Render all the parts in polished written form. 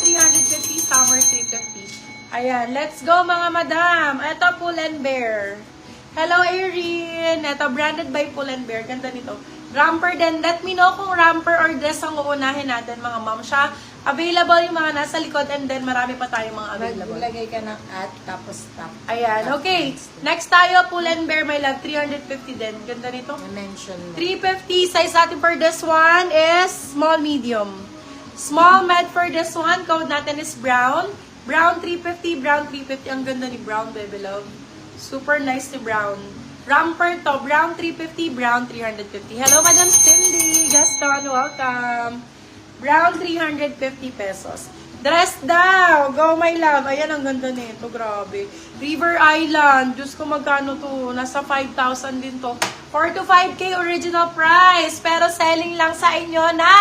350, summer 350. Ayan, let's go mga madam. Ito, Pull and Bear. Hello, Erin. Ito, branded by Pull and Bear. Ganda nito. Romper din. Let me know kung romper or dress ang uunahin natin, mga ma'am. Siya, available yung mga nasa likod and then marami pa tayong mga available. Maglagay ka ng at, tapos top. Ayan, okay. Next tayo, Pull and Bear, my love. 350 din. Ganda nito. Mention mo. 350. Size natin for this one is small, medium. Small med for this one. Code natin is brown. Brown 350, brown 350. Ang ganda ni brown, baby love. Super nice ni brown. Romper to, brown 350, brown 350. Hello, Madam Cindy. Gaston, welcome. Brown 350 pesos. Dress daw. Go, my love. Ayan, ang ganda nito. Grabe. River Island. Diyos ko, magkano to? Nasa 5,000 din to. 4 to 5K original price. Pero selling lang sa inyo na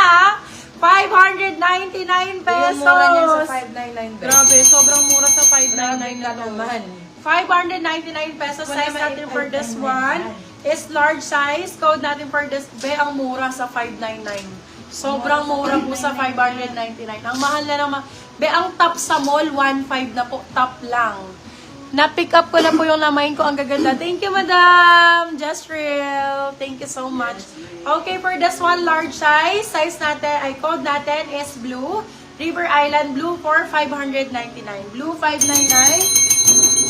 599 pesos. Yung mura niya sa 599. Grabe, sobrang mura sa 599 na to. naman. 599 pesos. Size natin for this one is large size. Code natin for this, be, ang mura sa 599. Sobrang mura po sa 599. Ang mahal na naman. Be, ang top sa mall, 1.5 na po. Top lang. Na-pick up ko na po yung namain ko. Ang gaganda. Thank you, madam. Just real. Thank you so much. Okay, for this one, large size. Size natin, ay code natin is blue. River Island blue for 599. Blue 599.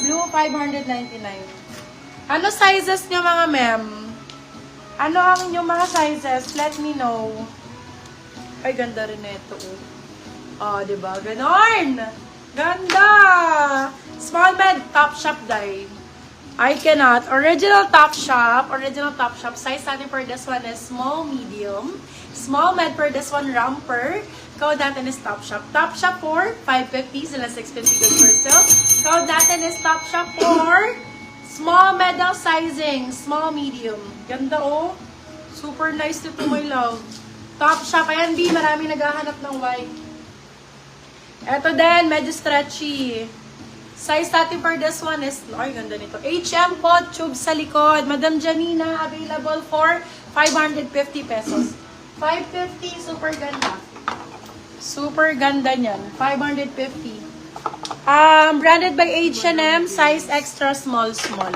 Blue 599. Ano sizes niyo, mga ma'am? Ano ang inyong mga sizes? Let me know. Ay, ganda rin ito. Oh, diba? Ganon! Ganda! Small med, top shop dye. I cannot. Original top shop. Original top shop. Size natin for this one is small, medium. Small med for this one, romper. Code natin is top shop. Top shop for 550. Sila 650 good for sale. Code natin is top shop for small medal sizing. Small, medium. Ganda, oh. Super nice nito, my love. Top shop. Ayan, B. Marami naghahanap ng white. Eto din, medyo stretchy. Size natin for this one is, ay, ganda nito. HM po, tube sa likod. Madam Janina, available for 550 pesos. 550, super ganda. Super ganda niyan. 550. Branded by H&M, size extra small, small.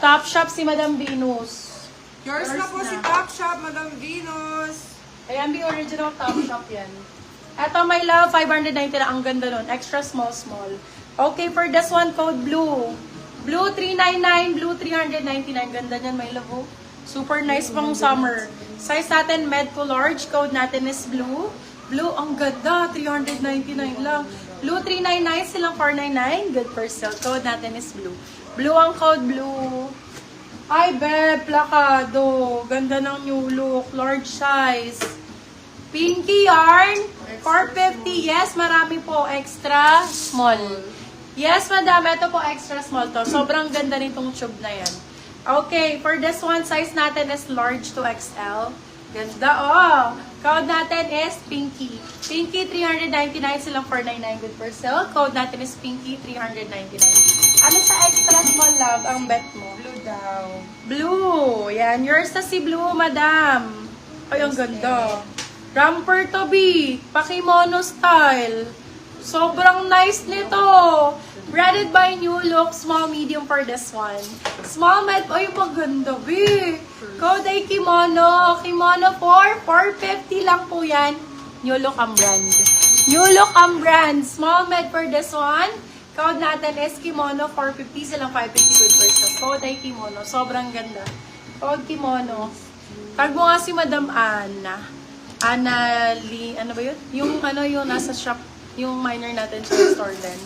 Top shop si Madam Venus. Yours na po si Top Shop, Madam Venus. Ayan, the original top shop yan. Eto, my love, 590 na. Ang ganda nun. Extra small, small. Okay, for this one, code blue. Blue 399, blue 399. Ganda niyan, my love. Oh. Super nice pang summer. Size natin, med to large. Code natin is blue. Blue, ang ganda. 399 lang. Blue 399, silang 499. Good for sale. Code natin is blue. Blue ang code, blue. Ay, be, plakado. Ganda ng new look. Large size. Pinky yarn. 450. Yes, marami po. Extra small. Yes, madam. Ito po extra small to. Sobrang ganda nitong tube na yan. Okay, for this one, size natin is large to XL. Ganda, oh. Code natin is Pinky. Pinky, 399. Silang 499. Good for sale. Code natin is Pinky, 399. Ano sa extra small, love, ang bet mo? Blue daw. Blue. Yan. Yours na si Blue, madam. Ay, ang ganda. Romper to be. Pakimono style. Sobrang nice nito. Branded by New Look. Small, medium for this one. Small med. Ay, maganda, be. Code ay kimono. Kimono for 450 lang po yan. New Look ang brand. New Look ang brand. Small med for this one. Code natin is kimono. 450 silang 550 good for so. Code ay kimono. Sobrang ganda. Code kimono. Tag mo nga si Madam Ana. Ana Lee. Ano ba yun? Yung ano yung nasa shop. Yung minor natin sa store din.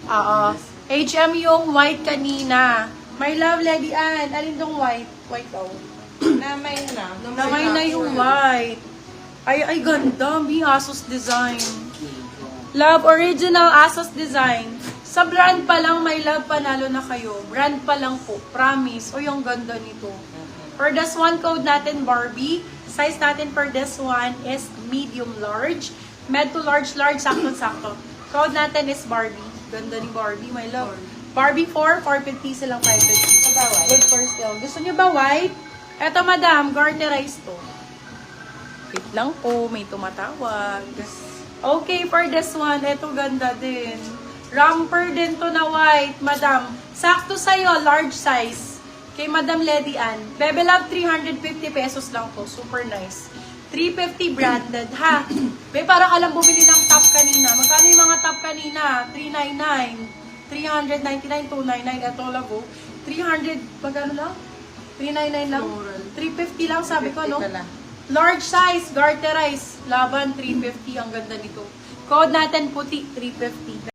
Oo. HM yung white kanina. My love, Lady Ann. Alin tong white? White daw. Namay na. Namay na yung white. Ay, ganda. May Asos design. Love, original Asos design. Sa brand pa lang, my love, panalo na kayo. Brand pa lang po. Promise. O, yung ganda nito. For this one, code natin Barbie. Size natin for this one is medium large. Med to large, sakto-sakto. Code natin is Barbie. Ganda ni Barbie, my love. Barbie 450 silang 550. Good for sale. Gusto niyo ba white? Eto, madam, garnerize to. Wait lang po, may tumatawag. Okay, for this one, eto ganda din. Romper din to na white, madam. Sakto sa'yo, large size. Kay Madam Lady Ann. Bebe Love, 350 pesos lang to. Super nice. 350 branded, ha? Be, parang alam bumili ng top kanina. Magkano yung mga top kanina? 399, 399, 299. Eto, labo. 300, magkano lang? 399 lang? 350 lang, sabi ko, no? 350 ka lang. Large size, garterize. Laban, 350. Ang ganda nito. Code natin puti, 350.